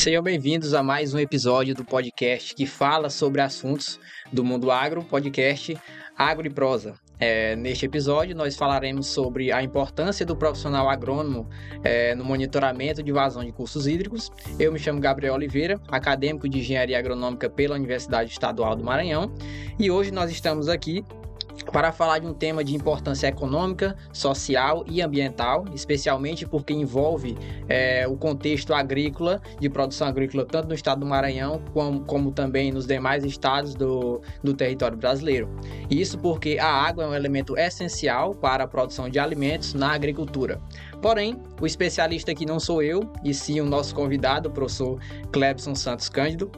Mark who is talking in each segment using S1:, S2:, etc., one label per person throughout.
S1: Sejam bem-vindos a mais um episódio do podcast que fala sobre assuntos do mundo agro, podcast Agro e Prosa. Neste episódio, nós falaremos sobre a importância do profissional agrônomo no monitoramento de vazão de cursos hídricos. Eu me chamo Gabriel Oliveira, acadêmico de Engenharia Agronômica pela Universidade Estadual do Maranhão, e hoje nós estamos aqui para falar de um tema de importância econômica, social e ambiental, especialmente porque envolve o contexto agrícola, de produção agrícola, tanto no estado do Maranhão, como também nos demais estados do território brasileiro. Isso porque a água é um elemento essencial para a produção de alimentos na agricultura. Porém, o especialista aqui não sou eu, e sim o nosso convidado, o professor Clebson Santos Cândido.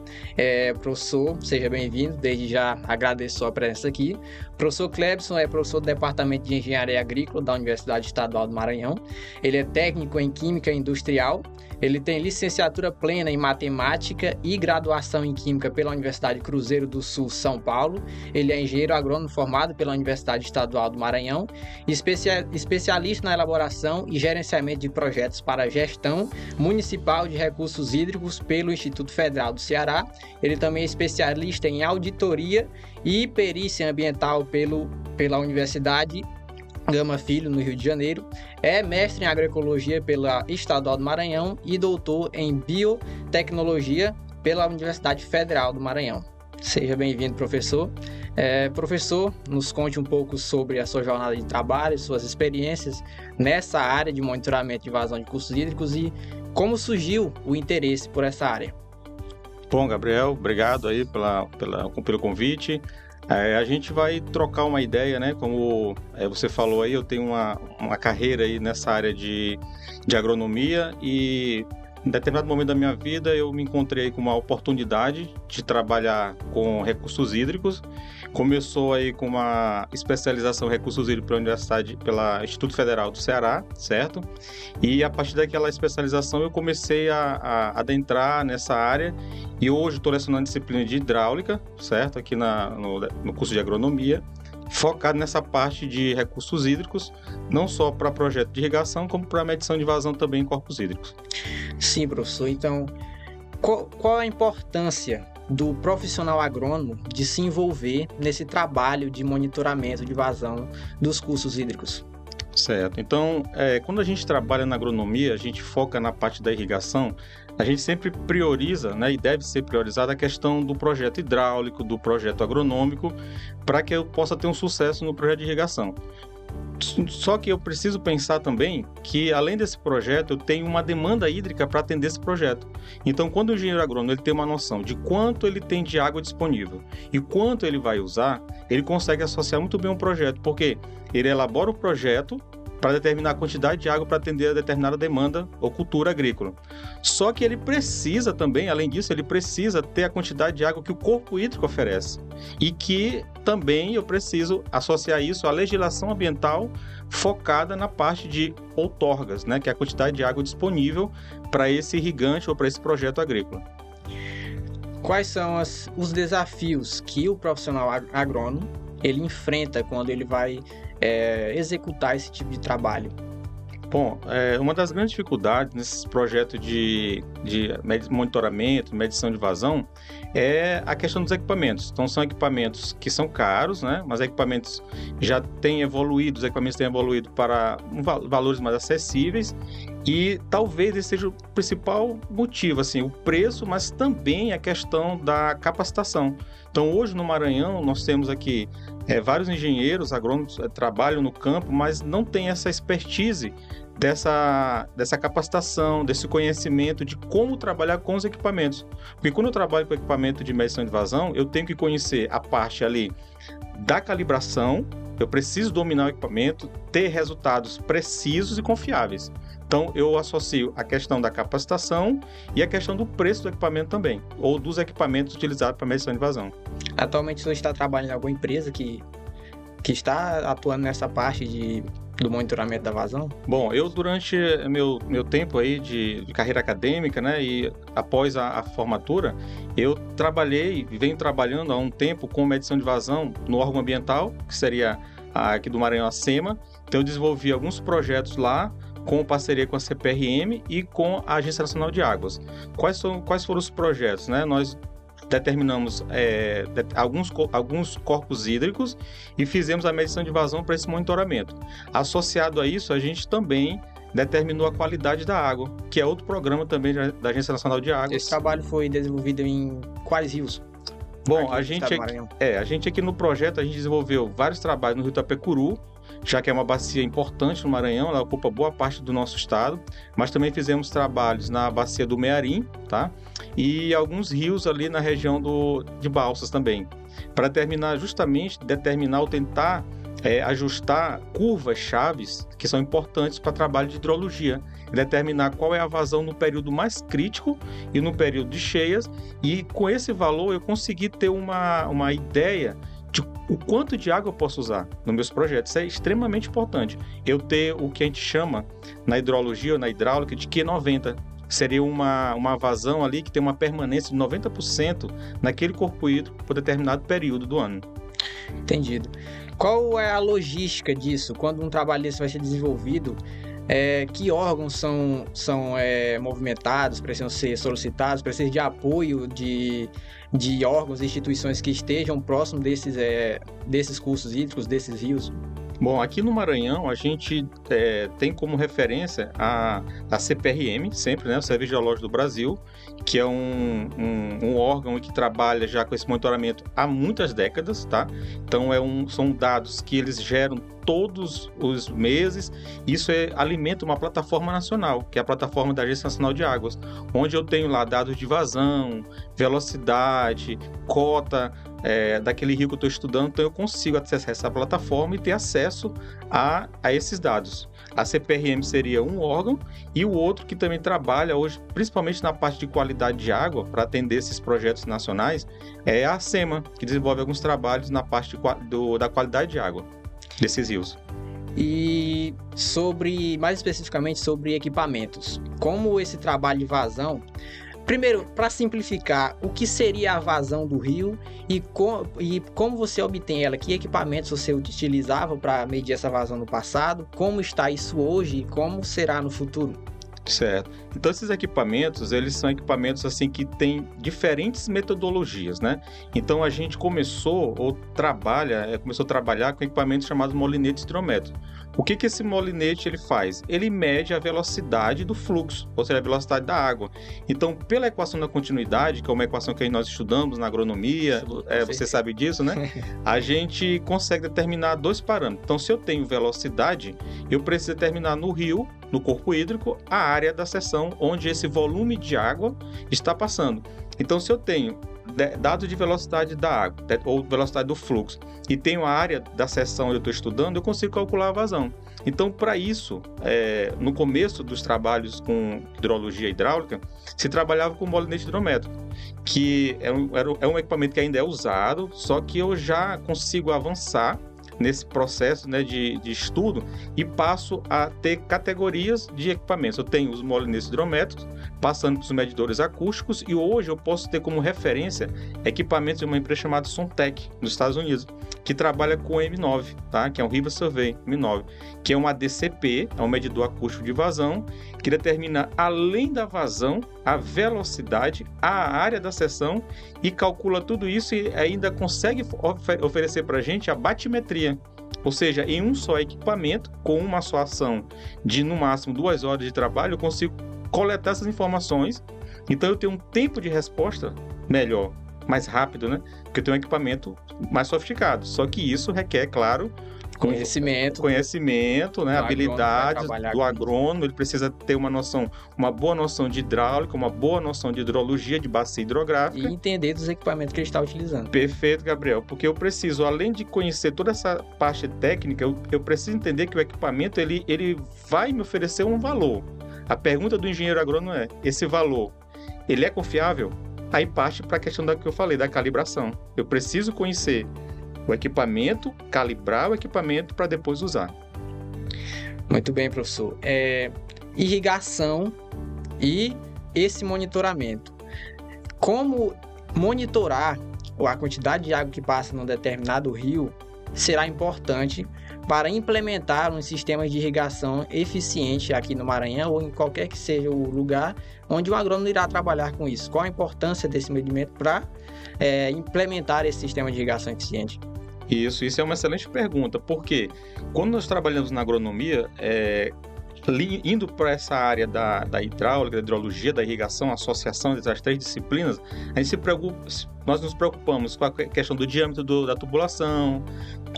S1: Professor, seja bem-vindo, desde já agradeço a sua presença aqui. O professor Clebson é professor do Departamento de Engenharia Agrícola da Universidade Estadual do Maranhão. Ele é técnico em Química Industrial. Ele tem licenciatura plena em Matemática e graduação em Química pela Universidade Cruzeiro do Sul, São Paulo. Ele é engenheiro agrônomo formado pela Universidade Estadual do Maranhão, especialista na elaboração e gerenciamento de projetos para gestão municipal de recursos hídricos pelo Instituto Federal do Ceará. Ele também é especialista em auditoria e perícia ambiental pela Universidade Gama Filho, no Rio de Janeiro. É mestre em agroecologia pela Estadual do Maranhão e doutor em biotecnologia pela Universidade Federal do Maranhão. Seja bem-vindo, professor. Professor, nos conte um pouco sobre a sua jornada de trabalho, suas experiências nessa área de monitoramento de vazão de cursos hídricos e como surgiu o interesse por essa área.
S2: Bom, Gabriel, obrigado aí pelo convite. A gente vai trocar uma ideia, né? Como você falou aí, eu tenho uma carreira aí nessa área de agronomia e em determinado momento da minha vida eu me encontrei com uma oportunidade de trabalhar com recursos hídricos. Começou aí com uma especialização em recursos hídricos pela Instituto Federal do Ceará, certo? E a partir daquela especialização eu comecei a adentrar nessa área e hoje estou lecionando disciplina de hidráulica, certo? Aqui no curso de agronomia, focado nessa parte de recursos hídricos, não só para projeto de irrigação, como para medição de vazão também em corpos hídricos.
S1: Sim, professor. Então, qual a importância do profissional agrônomo de se envolver nesse trabalho de monitoramento de vazão dos cursos hídricos?
S2: Certo. Então, quando a gente trabalha na agronomia, a gente foca na parte da irrigação, a gente sempre prioriza, né, e deve ser priorizada a questão do projeto hidráulico, do projeto agronômico, para que eu possa ter um sucesso no projeto de irrigação. Só que eu preciso pensar também que, além desse projeto, eu tenho uma demanda hídrica para atender esse projeto. Então, quando o engenheiro agrônomo ele tem uma noção de quanto ele tem de água disponível e quanto ele vai usar, ele consegue associar muito bem um projeto, porque ele elabora o projeto para determinar a quantidade de água para atender a determinada demanda ou cultura agrícola. Só que ele precisa também, além disso, ele precisa ter a quantidade de água que o corpo hídrico oferece. E que também eu preciso associar isso à legislação ambiental focada na parte de outorgas, né, que é a quantidade de água disponível para esse irrigante ou para esse projeto agrícola.
S1: Quais são os desafios que o profissional agrônomo ele enfrenta quando ele vai executar esse tipo de trabalho?
S2: Bom, uma das grandes dificuldades nesses projetos de monitoramento, medição de vazão, é a questão dos equipamentos. Então, são equipamentos que são caros, né? Mas equipamentos já têm evoluído, os equipamentos têm evoluído para valores mais acessíveis e talvez esse seja o principal motivo, assim, o preço, mas também a questão da capacitação. Então, hoje no Maranhão, nós temos aqui vários engenheiros agrônomos trabalham no campo, mas não tem essa expertise dessa capacitação, desse conhecimento de como trabalhar com os equipamentos. Porque quando eu trabalho com equipamento de medição de vazão, eu tenho que conhecer a parte ali da calibração, eu preciso dominar o equipamento, ter resultados precisos e confiáveis. Então, eu associo a questão da capacitação e a questão do preço do equipamento também, ou dos equipamentos utilizados para medição de vazão.
S1: Atualmente, você está trabalhando em alguma empresa que está atuando nessa parte do monitoramento da vazão?
S2: Bom, eu durante meu tempo aí de carreira acadêmica, né, e após a formatura, eu trabalhei e venho trabalhando há um tempo com medição de vazão no órgão ambiental, que seria aqui do Maranhão, a SEMA. Então, eu desenvolvi alguns projetos lá com parceria com a CPRM e com a Agência Nacional de Águas. Quais foram os projetos, né? Nós determinamos alguns corpos hídricos e fizemos a medição de vazão para esse monitoramento. Associado a isso, a gente também determinou a qualidade da água, que é outro programa também da Agência Nacional de Águas.
S1: Esse trabalho foi desenvolvido em quais rios?
S2: Bom, a gente aqui no projeto, a gente desenvolveu vários trabalhos no Rio Itapecuru, já que é uma bacia importante no Maranhão, ela ocupa boa parte do nosso estado, mas também fizemos trabalhos na bacia do Mearim, tá? E alguns rios ali na região de Balsas também, para determinar ou tentar ajustar curvas chaves que são importantes para trabalho de hidrologia, determinar qual é a vazão no período mais crítico e no período de cheias, e com esse valor eu consegui ter uma ideia de o quanto de água eu posso usar nos meus projetos. Isso é extremamente importante. Eu ter o que a gente chama na hidrologia ou na hidráulica de Q90. Seria uma vazão ali que tem uma permanência de 90% naquele corpo hídrico por determinado período do ano.
S1: Entendido. Qual é a logística disso? Quando um trabalho desse vai ser desenvolvido, que órgãos são movimentados, precisam ser solicitados, precisa de apoio de órgãos e instituições que estejam próximos desses cursos hídricos, desses rios?
S2: Bom, aqui no Maranhão a gente tem como referência a CPRM, sempre, né, o Serviço Geológico do Brasil, que é um órgão que trabalha já com esse monitoramento há muitas décadas, tá? Então são dados que eles geram todos os meses. Isso alimenta uma plataforma nacional, que é a plataforma da Agência Nacional de Águas, onde eu tenho lá dados de vazão, velocidade, cota daquele rio que eu estou estudando. Então eu consigo acessar essa plataforma e ter acesso a esses dados. A CPRM seria um órgão, e o outro que também trabalha hoje, principalmente na parte de qualidade de água, para atender esses projetos nacionais, é a SEMA, que desenvolve alguns trabalhos na parte da qualidade de água desses rios.
S1: E mais especificamente sobre equipamentos, como esse trabalho de vazão. Primeiro, para simplificar, o que seria a vazão do rio e como você obtém ela? Que equipamentos você utilizava para medir essa vazão no passado? Como está isso hoje e como será no futuro?
S2: Certo. Então, esses equipamentos, eles são equipamentos assim que têm diferentes metodologias, né? Então, a gente começou a trabalhar com equipamentos chamados molinetes hidrométricos. O que esse molinete ele faz? Ele mede a velocidade do fluxo, ou seja, a velocidade da água. Então, pela equação da continuidade, que é uma equação que nós estudamos na agronomia, você sabe disso, né? A gente consegue determinar dois parâmetros. Então, se eu tenho velocidade, eu preciso determinar no rio, no corpo hídrico, a área da seção onde esse volume de água está passando. Então, se eu tenho dados de velocidade da água, ou velocidade do fluxo, e tenho a área da seção que eu estou estudando, eu consigo calcular a vazão. Então, para isso, no começo dos trabalhos com hidrologia hidráulica, se trabalhava com molinete hidrométrico, que é um equipamento que ainda é usado, só que eu já consigo avançar nesse processo, né, de estudo, e passo a ter categorias de equipamentos. Eu tenho os molinetes hidrométricos, passando para os medidores acústicos, e hoje eu posso ter como referência equipamentos de uma empresa chamada Suntec, nos Estados Unidos, que trabalha com o M9, tá? Que é um River Survey M9, que é um ADCP, é um medidor acústico de vazão, que determina, além da vazão, a velocidade, a área da seção, e calcula tudo isso e ainda consegue oferecer para a gente a batimetria. Ou seja, em um só equipamento, com uma só ação de no máximo 2 horas de trabalho, eu consigo coletar essas informações. Então eu tenho um tempo de resposta melhor, mais rápido, né? Porque eu tenho um equipamento mais sofisticado. Só que isso requer, claro, conhecimento, né? Habilidades do agrônomo. Ele precisa ter uma boa noção de hidráulica, uma boa noção de hidrologia, de bacia hidrográfica.
S1: E entender dos equipamentos que ele está utilizando.
S2: Perfeito, Gabriel. Porque eu preciso, além de conhecer toda essa parte técnica, eu preciso entender que o equipamento ele vai me oferecer um valor. A pergunta do engenheiro agrônomo é: esse valor, ele é confiável? Aí parte para a questão que eu falei, da calibração. Eu preciso conhecer o equipamento, calibrar o equipamento para depois usar.
S1: Muito bem, professor. Irrigação e esse monitoramento. Como monitorar a quantidade de água que passa num determinado rio será importante para implementar um sistema de irrigação eficiente aqui no Maranhão ou em qualquer que seja o lugar onde o agrônomo irá trabalhar com isso? Qual a importância desse medimento para implementar esse sistema de irrigação eficiente?
S2: Isso é uma excelente pergunta, porque quando nós trabalhamos na agronomia, indo para essa área da hidráulica, da hidrologia, da irrigação, a associação dessas 3 disciplinas, nós nos preocupamos com a questão do diâmetro da tubulação,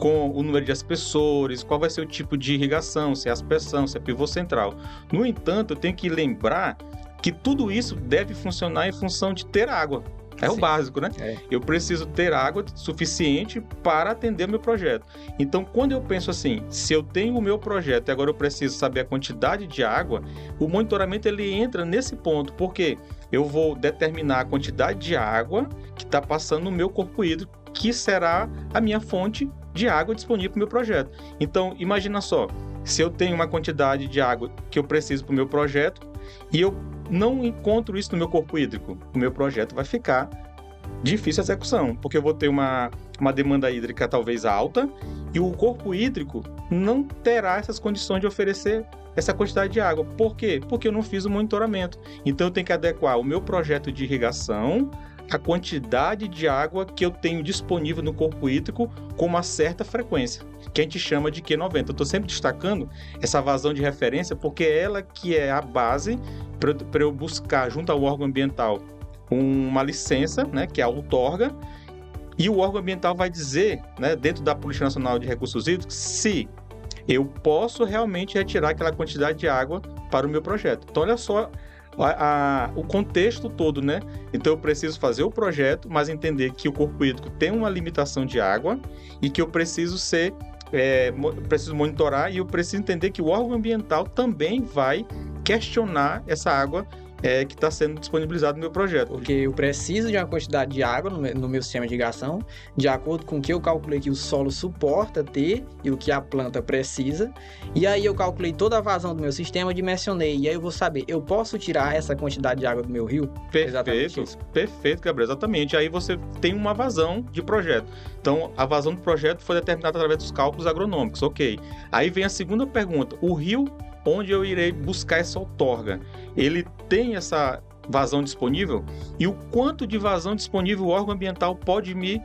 S2: com o número de aspersores, qual vai ser o tipo de irrigação, se é aspersão, se é pivô central. No entanto, eu tenho que lembrar que tudo isso deve funcionar em função de ter água. É o básico, né? Eu preciso ter água suficiente para atender o meu projeto. Então, quando eu penso assim, se eu tenho o meu projeto e agora eu preciso saber a quantidade de água, o monitoramento ele entra nesse ponto, porque eu vou determinar a quantidade de água que está passando no meu corpo hídrico, que será a minha fonte de água disponível para o meu projeto. Então, imagina só, se eu tenho uma quantidade de água que eu preciso para o meu projeto e eu não encontro isso no meu corpo hídrico, o meu projeto vai ficar difícil a execução, porque eu vou ter uma demanda hídrica talvez alta e o corpo hídrico não terá essas condições de oferecer essa quantidade de água. Por quê? Porque eu não fiz o monitoramento. Então eu tenho que adequar o meu projeto de irrigação à quantidade de água que eu tenho disponível no corpo hídrico com uma certa frequência, que a gente chama de Q90. Eu estou sempre destacando essa vazão de referência porque é ela que é a base para eu buscar junto ao órgão ambiental uma licença, né, que é a outorga, e o órgão ambiental vai dizer, né, dentro da Política Nacional de Recursos Hídricos, se eu posso realmente retirar aquela quantidade de água para o meu projeto. Então, olha só o contexto todo, né? Então, eu preciso fazer o projeto, mas entender que o corpo hídrico tem uma limitação de água e que eu preciso preciso monitorar e eu preciso entender que o órgão ambiental também vai questionar essa água que está sendo disponibilizado no meu projeto.
S1: Porque eu preciso de uma quantidade de água no meu sistema de irrigação, de acordo com o que eu calculei que o solo suporta ter e o que a planta precisa. E aí eu calculei toda a vazão do meu sistema, dimensionei. E aí eu vou saber, eu posso tirar essa quantidade de água do meu rio?
S2: Perfeito, Gabriel, exatamente. Aí você tem uma vazão de projeto. Então, a vazão do projeto foi determinada através dos cálculos agronômicos, ok. Aí vem a segunda pergunta. O rio onde eu irei buscar essa outorga, ele tem essa vazão disponível? E o quanto de vazão disponível o órgão ambiental pode me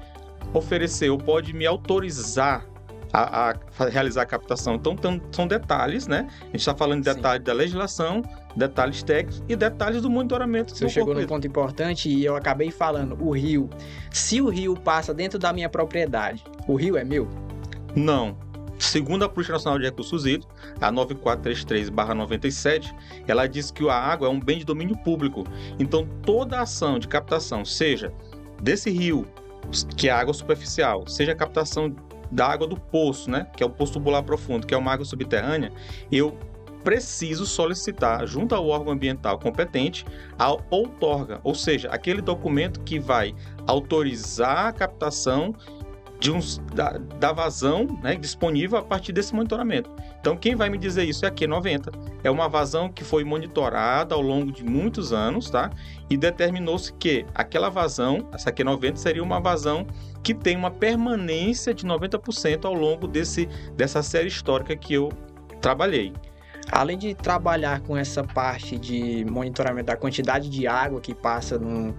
S2: oferecer ou pode me autorizar a realizar a captação? Então, são detalhes, né? A gente está falando de detalhes da legislação, detalhes técnicos e detalhes do monitoramento.
S1: Você chegou num ponto importante e eu acabei falando, o rio. Se o rio passa dentro da minha propriedade, o rio é meu?
S2: Não. Segundo a Política Nacional de Recursos Hídricos, a 9433/97, ela diz que a água é um bem de domínio público. Então, toda ação de captação, seja desse rio, que é a água superficial, seja a captação da água do poço, né, que é o poço tubular profundo, que é uma água subterrânea, eu preciso solicitar, junto ao órgão ambiental competente, a outorga, ou seja, aquele documento que vai autorizar a captação da vazão, né, disponível a partir desse monitoramento. Então, quem vai me dizer isso é a Q90. É uma vazão que foi monitorada ao longo de muitos anos, tá? E determinou-se que aquela vazão, essa Q90, seria uma vazão que tem uma permanência de 90% ao longo dessa série histórica que eu trabalhei.
S1: Além de trabalhar com essa parte de monitoramento da quantidade de água que passa num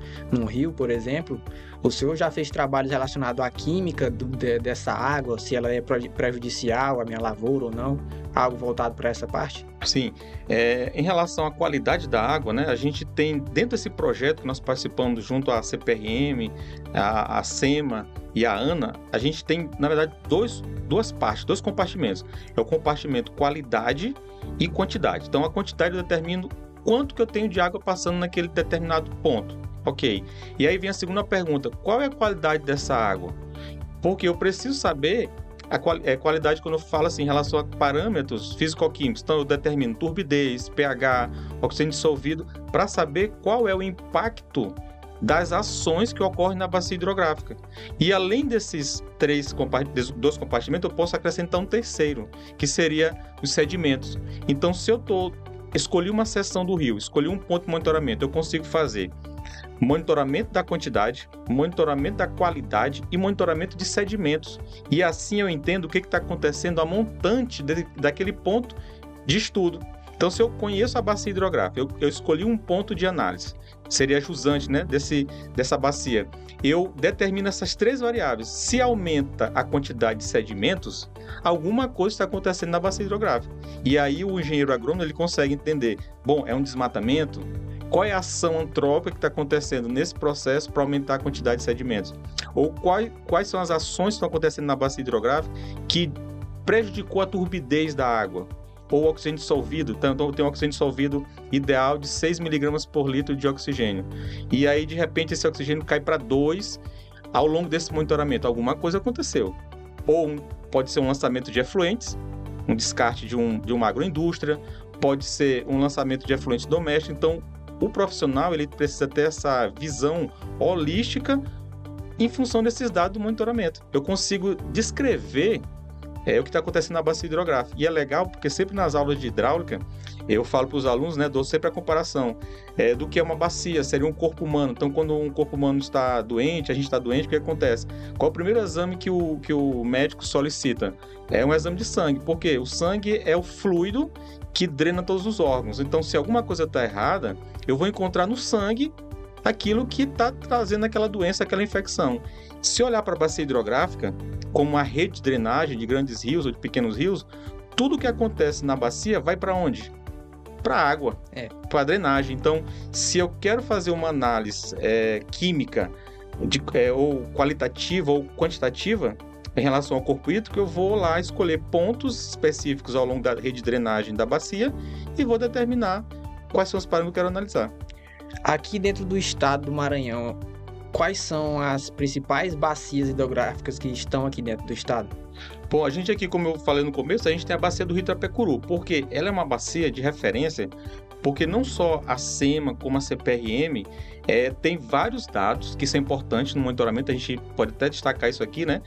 S1: rio, por exemplo, o senhor já fez trabalhos relacionados à química dessa água, se ela é prejudicial à minha lavoura ou não? Algo voltado para essa parte?
S2: Sim. Em relação à qualidade da água, né, a gente tem, dentro desse projeto que nós participamos junto à CPRM, a SEMA e a ANA, a gente tem, na verdade, duas partes, dois compartimentos. É o compartimento qualidade e quantidade. Então, a quantidade eu determino quanto que eu tenho de água passando naquele determinado ponto. Ok. E aí vem a segunda pergunta. Qual é a qualidade dessa água? Porque eu preciso saber a qualidade quando eu falo assim, em relação a parâmetros físico-químicos. Então, eu determino turbidez, pH, oxigênio dissolvido, para saber qual é o impacto das ações que ocorrem na bacia hidrográfica. E além desses dois compartimentos, eu posso acrescentar um terceiro, que seria os sedimentos. Então, se eu escolhi uma seção do rio, escolhi um ponto de monitoramento, eu consigo fazer monitoramento da quantidade, monitoramento da qualidade e monitoramento de sedimentos. E assim eu entendo o que está acontecendo a montante daquele ponto de estudo. Então, se eu conheço a bacia hidrográfica, eu escolhi um ponto de análise, seria jusante, né, dessa bacia. Eu determino essas 3 variáveis. Se aumenta a quantidade de sedimentos, alguma coisa está acontecendo na bacia hidrográfica. E aí o engenheiro agrônomo ele consegue entender, bom, é um desmatamento? Qual é a ação antrópica que está acontecendo nesse processo para aumentar a quantidade de sedimentos? Ou quais são as ações que estão acontecendo na bacia hidrográfica que prejudicou a turbidez da água? Ou oxigênio dissolvido, então tem um oxigênio dissolvido ideal de 6 mg por litro de oxigênio. E aí, de repente, esse oxigênio cai para 2 ao longo desse monitoramento. Alguma coisa aconteceu. Ou pode ser um lançamento de efluentes, um descarte de uma agroindústria, pode ser um lançamento de efluentes domésticos. Então, o profissional ele precisa ter essa visão holística em função desses dados do monitoramento. Eu consigo descrever o que está acontecendo na bacia hidrográfica. E é legal porque sempre nas aulas de hidráulica, eu falo para os alunos, né, dou sempre a comparação do que é uma bacia, seria um corpo humano. Então, quando um corpo humano está doente, a gente está doente, o que acontece? Qual é o primeiro exame que o médico solicita? É um exame de sangue, porque o sangue é o fluido que drena todos os órgãos. Então, se alguma coisa está errada, eu vou encontrar no sangue aquilo que está trazendo aquela doença, aquela infecção. Se olhar para a bacia hidrográfica, como uma rede de drenagem de grandes rios ou de pequenos rios, tudo que acontece na bacia vai para onde? Para a água, para a drenagem. Então, se eu quero fazer uma análise química ou qualitativa ou quantitativa em relação ao corpo hídrico, eu vou lá escolher pontos específicos ao longo da rede de drenagem da bacia e vou determinar quais são os parâmetros que eu quero analisar.
S1: Aqui dentro do estado do Maranhão, quais são as principais bacias hidrográficas que estão aqui dentro do estado?
S2: Bom, a gente aqui, como eu falei no começo, a gente tem a bacia do Rio Itapecuru, porque ela é uma bacia de referência, porque não só a SEMA como a CPRM tem vários dados que são importantes no monitoramento, a gente pode até destacar isso aqui, né?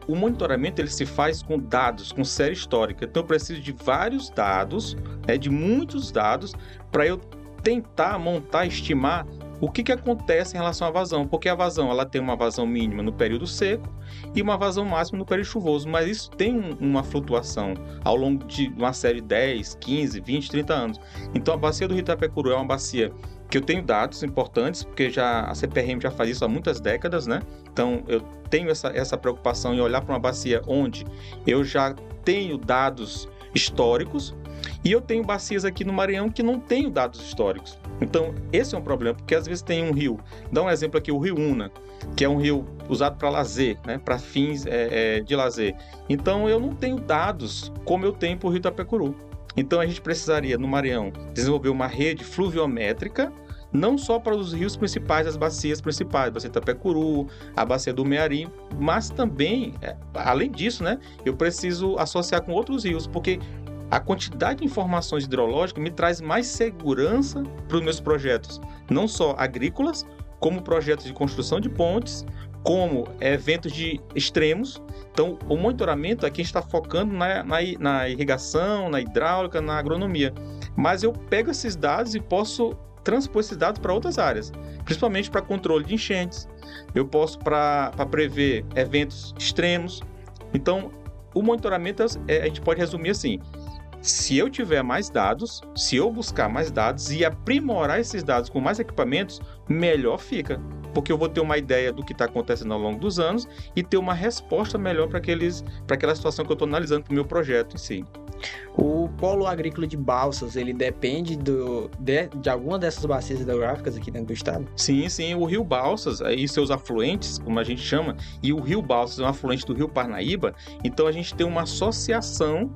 S2: O monitoramento ele se faz com dados, com série histórica, então eu preciso de vários dados, de muitos dados, para eu tentar montar, estimar o que acontece em relação à vazão, porque a vazão ela tem uma vazão mínima no período seco e uma vazão máxima no período chuvoso, mas isso tem uma flutuação ao longo de uma série de 10, 15, 20, 30 anos. Então a bacia do Rio Itapecuru é uma bacia que eu tenho dados importantes, porque a CPRM já faz isso há muitas décadas, né? Então eu tenho essa preocupação em olhar para uma bacia onde eu já tenho dados históricos. E eu tenho bacias aqui no Maranhão que não tenho dados históricos. Então, esse é um problema, porque às vezes tem um rio, dá um exemplo aqui, o Rio Una, que é um rio usado para lazer, né, para fins de lazer. Então, eu não tenho dados como eu tenho para o Rio Itapecuru. Então, a gente precisaria, no Maranhão, desenvolver uma rede fluviométrica, não só para os rios principais, as bacias principais, a bacia do Itapecuru, a bacia do Mearim, mas também, além disso, né, eu preciso associar com outros rios, porque a quantidade de informações hidrológicas me traz mais segurança para os meus projetos, não só agrícolas, como projetos de construção de pontes, como eventos de extremos. Então, o monitoramento aqui a gente está focando na irrigação, na hidráulica, na agronomia. Mas eu pego esses dados e posso transpor esses dados para outras áreas, principalmente para controle de enchentes. Eu posso para prever eventos extremos. Então, o monitoramento a gente pode resumir assim: se eu tiver mais dados, se eu buscar mais dados e aprimorar esses dados com mais equipamentos, melhor fica. Porque eu vou ter uma ideia do que está acontecendo ao longo dos anos e ter uma resposta melhor para aquela situação que eu estou analisando para o meu projeto em si.
S1: O polo agrícola de Balsas, ele depende de alguma dessas bacias hidrográficas aqui dentro do estado?
S2: Sim, o rio Balsas e seus afluentes, como a gente chama, e o rio Balsas é um afluente do rio Parnaíba, então a gente tem uma associação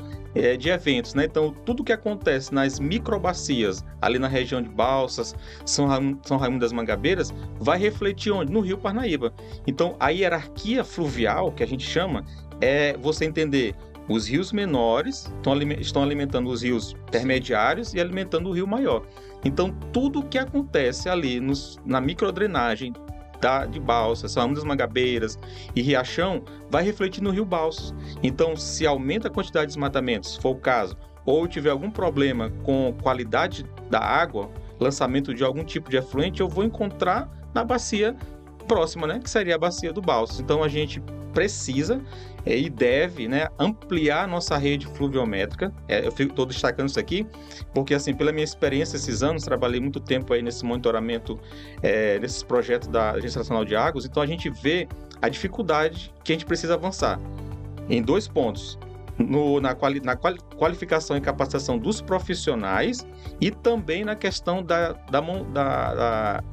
S2: de eventos, né? Então, tudo que acontece nas microbacias, ali na região de Balsas, São Raimundo das Mangabeiras, vai refletir onde? No rio Parnaíba. Então, a hierarquia fluvial, que a gente chama, é você entender os rios menores estão alimentando os rios intermediários e alimentando o rio maior. Então, tudo que acontece ali na microdrenagem de Balsas, São Raimundo das Mangabeiras e Riachão, vai refletir no rio Balsas. Então, se aumenta a quantidade de desmatamentos, se for o caso, ou tiver algum problema com qualidade da água, lançamento de algum tipo de efluente, eu vou encontrar na bacia próxima, né, que seria a bacia do Balsas. Então a gente precisa e deve, né, ampliar a nossa rede fluviométrica. Eu estou destacando isso aqui porque, assim, pela minha experiência esses anos, trabalhei muito tempo aí nesse monitoramento, nesses projetos da Agência Nacional de Águas, então a gente vê a dificuldade que a gente precisa avançar em 2 pontos. Na qualificação e capacitação dos profissionais e também na questão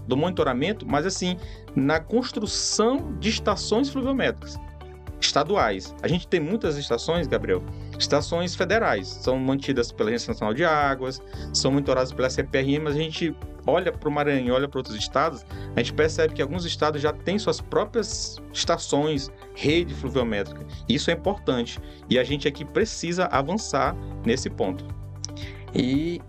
S2: do monitoramento, mas assim, na construção de estações fluviométricas estaduais. A gente tem muitas estações, Gabriel, estações federais, são mantidas pela Agência Nacional de Águas, são monitoradas pela CPRM, mas a gente olha para o Maranhão, olha para outros estados, a gente percebe que alguns estados já têm suas próprias estações, rede fluviométrica. Isso é importante e a gente aqui precisa avançar nesse ponto.
S1: E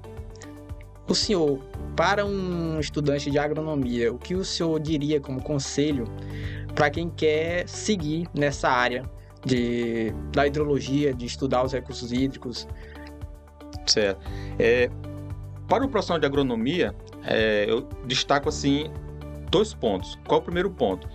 S1: o senhor, para um estudante de agronomia, o que o senhor diria como conselho para quem quer seguir nessa área da hidrologia, de estudar os recursos hídricos?
S2: Certo. Para o profissional de agronomia, eu destaco assim 2 pontos. Qual é o primeiro ponto?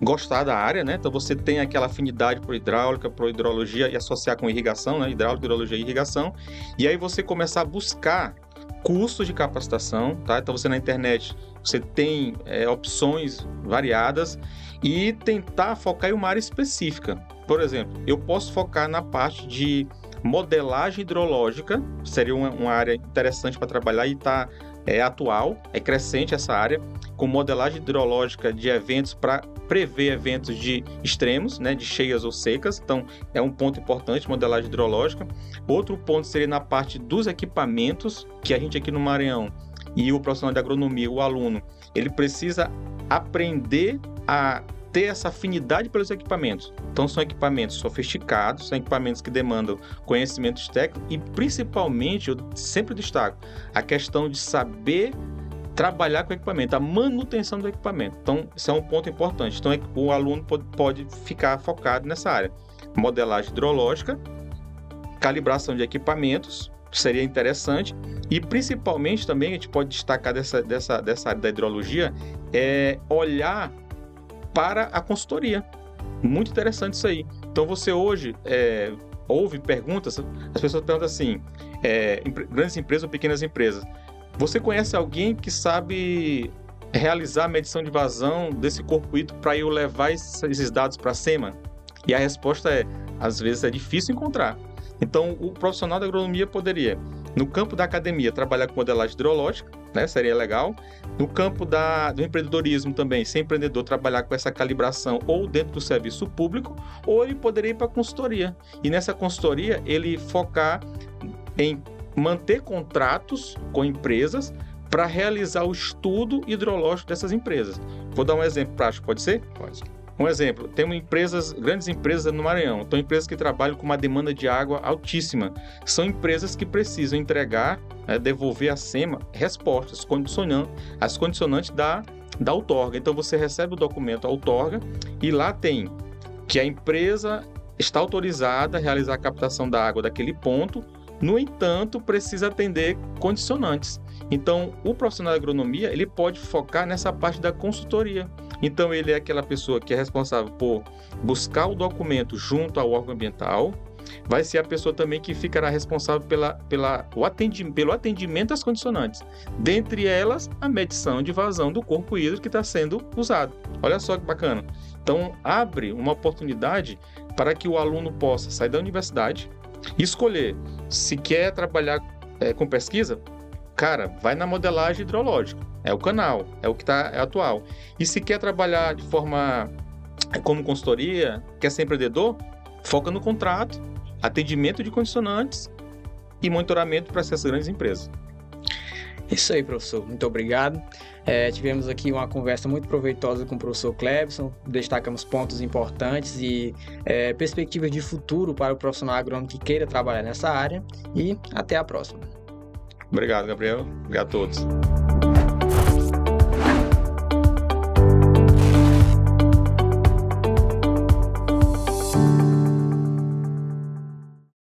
S2: Gostar da área, né? Então você tem aquela afinidade por hidráulica, por hidrologia e associar com irrigação, né? Hidráulica, hidrologia e irrigação. E aí você começar a buscar cursos de capacitação, tá? Então você na internet, você tem opções variadas e tentar focar em uma área específica. Por exemplo, eu posso focar na parte de modelagem hidrológica, seria uma área interessante para trabalhar e está atual, é crescente essa área, com modelagem hidrológica de eventos para prever eventos de extremos, né, de cheias ou secas. Então, é um ponto importante, modelagem hidrológica. Outro ponto seria na parte dos equipamentos, que a gente aqui no Maranhão e o profissional de agronomia, o aluno, ele precisa aprender a ter essa afinidade pelos equipamentos. Então, são equipamentos sofisticados, são equipamentos que demandam conhecimentos técnicos e, principalmente, eu sempre destaco, a questão de saber trabalhar com o equipamento, a manutenção do equipamento. Então, isso é um ponto importante. Então, o aluno pode ficar focado nessa área. Modelagem hidrológica, calibração de equipamentos, seria interessante. E, principalmente, também, a gente pode destacar dessa área da hidrologia, olhar para a consultoria. Muito interessante isso aí. Então, você hoje ouve perguntas, as pessoas perguntam assim, grandes empresas ou pequenas empresas, você conhece alguém que sabe realizar a medição de vazão desse corpo hídrico para eu levar esses dados para a SEMA? E a resposta às vezes é difícil encontrar. Então, o profissional da agronomia poderia, no campo da academia, trabalhar com modelagem hidrológica, né? Seria legal. No campo do empreendedorismo também, ser empreendedor, trabalhar com essa calibração ou dentro do serviço público, ou ele poderia ir para a consultoria. E nessa consultoria, ele focar em manter contratos com empresas para realizar o estudo hidrológico dessas empresas. Vou dar um exemplo prático, pode ser?
S1: Pode.
S2: Um exemplo, temos grandes empresas no Maranhão, então empresas que trabalham com uma demanda de água altíssima. São empresas que precisam entregar, devolver à SEMA respostas, as condicionantes da outorga. Então você recebe o documento outorga e lá tem que a empresa está autorizada a realizar a captação da água daquele ponto, no entanto, precisa atender condicionantes. Então, o profissional de agronomia, ele pode focar nessa parte da consultoria. Então, ele é aquela pessoa que é responsável por buscar o documento junto ao órgão ambiental, vai ser a pessoa também que ficará responsável pelo atendimento às condicionantes. Dentre elas, a medição de vazão do corpo hídrico que está sendo usado. Olha só que bacana. Então, abre uma oportunidade para que o aluno possa sair da universidade e escolher se quer trabalhar com pesquisa. Cara, vai na modelagem hidrológica, é o canal, é o que é atual. E se quer trabalhar de forma como consultoria, quer ser empreendedor, foca no contrato, atendimento de condicionantes e monitoramento para essas grandes empresas.
S1: Isso aí, professor. Muito obrigado. Tivemos aqui uma conversa muito proveitosa com o professor Clebson, destacamos pontos importantes e perspectivas de futuro para o profissional agrônomo que queira trabalhar nessa área, e até a próxima.
S2: Obrigado, Gabriel. Obrigado a todos.